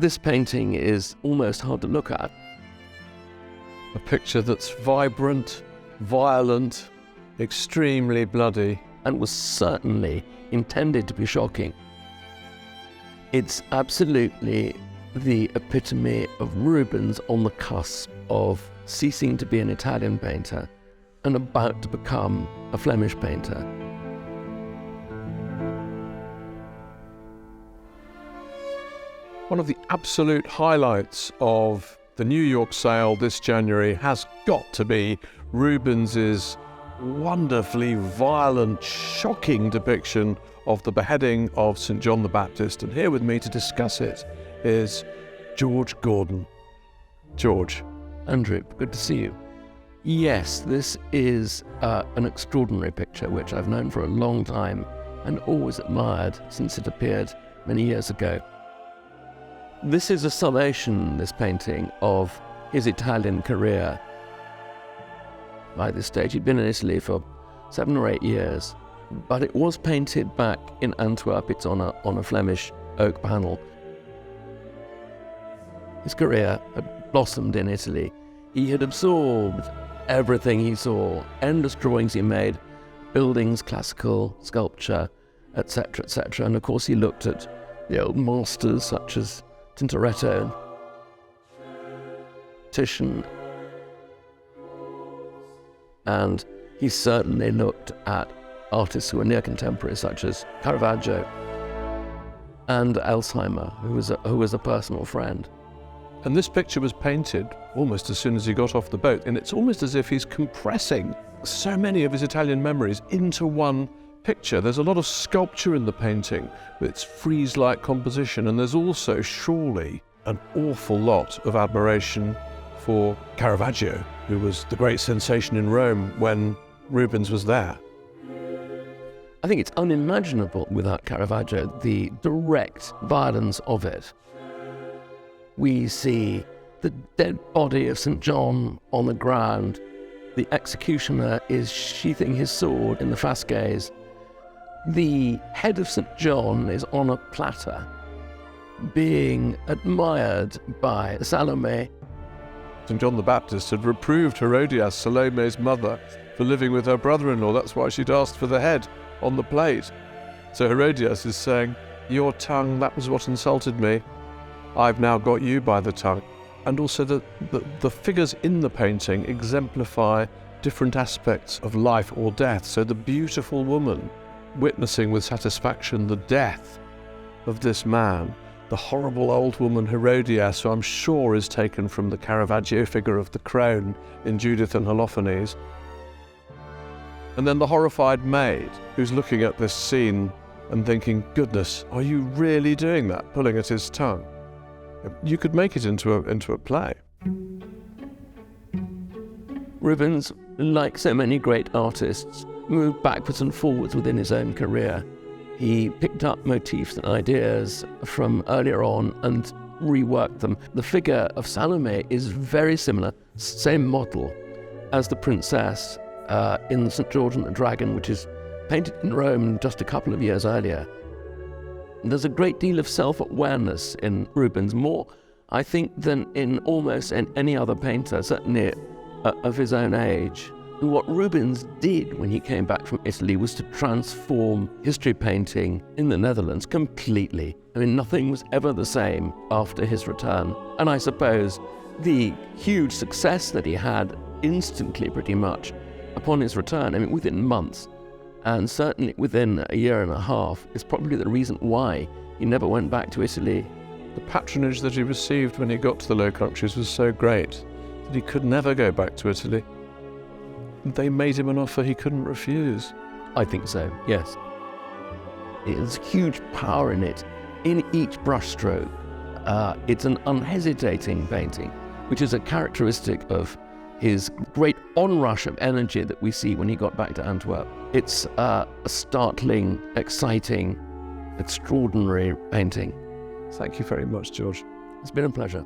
This painting is almost hard to look at. A picture that's vibrant, violent, extremely bloody. And was certainly intended to be shocking. It's absolutely the epitome of Rubens on the cusp of ceasing to be an Italian painter and about to become a Flemish painter. One of the absolute highlights of the New York sale this January has got to be Rubens's wonderfully violent, shocking depiction of the beheading of St. John the Baptist. And here with me to discuss it is George Gordon. George. Andrew, good to see you. Yes, this is an extraordinary picture which I've known for a long time and always admired since it appeared many years ago. This is a summation, this painting, of his Italian career. By this stage, he'd been in Italy for 7 or 8 years, but it was painted back in Antwerp. It's on a Flemish oak panel. His career had blossomed in Italy. He had absorbed everything he saw, endless drawings he made, buildings, classical, sculpture, etc., etc. And of course he looked at the old masters such as Tintoretto, Titian, and he certainly looked at artists who were near contemporaries such as Caravaggio and Alzheimer, who was a personal friend. And this picture was painted almost as soon as he got off the boat, and it's almost as if he's compressing so many of his Italian memories into one picture. There's a lot of sculpture in the painting with its frieze-like composition, and there's also surely an awful lot of admiration for Caravaggio, who was the great sensation in Rome when Rubens was there. I think it's unimaginable without Caravaggio, the direct violence of it. We see the dead body of St. John on the ground. The executioner is sheathing his sword in the fasces. The head of St. John is on a platter, being admired by Salome. St. John the Baptist had reproved Herodias, Salome's mother, for living with her brother-in-law. That's why she'd asked for the head on the plate. So Herodias is saying, "Your tongue, that was what insulted me. I've now got you by the tongue." And also the figures in the painting exemplify different aspects of life or death. So the beautiful woman witnessing with satisfaction the death of this man, the horrible old woman Herodias, who I'm sure is taken from the Caravaggio figure of the crone in Judith and Holofernes. And then the horrified maid who's looking at this scene and thinking, goodness, are you really doing that, pulling at his tongue? You could make it into a play. Rubens, like so many great artists, moved backwards and forwards within his own career. He picked up motifs and ideas from earlier on and reworked them. The figure of Salome is very similar, same model, as the princess in St. George and the Dragon, which is painted in Rome just a couple of years earlier. There's a great deal of self-awareness in Rubens, more, I think, than in almost any other painter, certainly of his own age. And what Rubens did when he came back from Italy was to transform history painting in the Netherlands completely. I mean, nothing was ever the same after his return. And I suppose the huge success that he had instantly, pretty much, upon his return, I mean, within months, and certainly within a year and a half, is probably the reason why he never went back to Italy. The patronage that he received when he got to the Low Countries was so great that he could never go back to Italy. They made him an offer he couldn't refuse. I think so, yes. There's huge power in it, in each brushstroke. It's an unhesitating painting, which is a characteristic of his great onrush of energy that we see when he got back to Antwerp. It's a startling, exciting, extraordinary painting. Thank you very much, George. It's been a pleasure.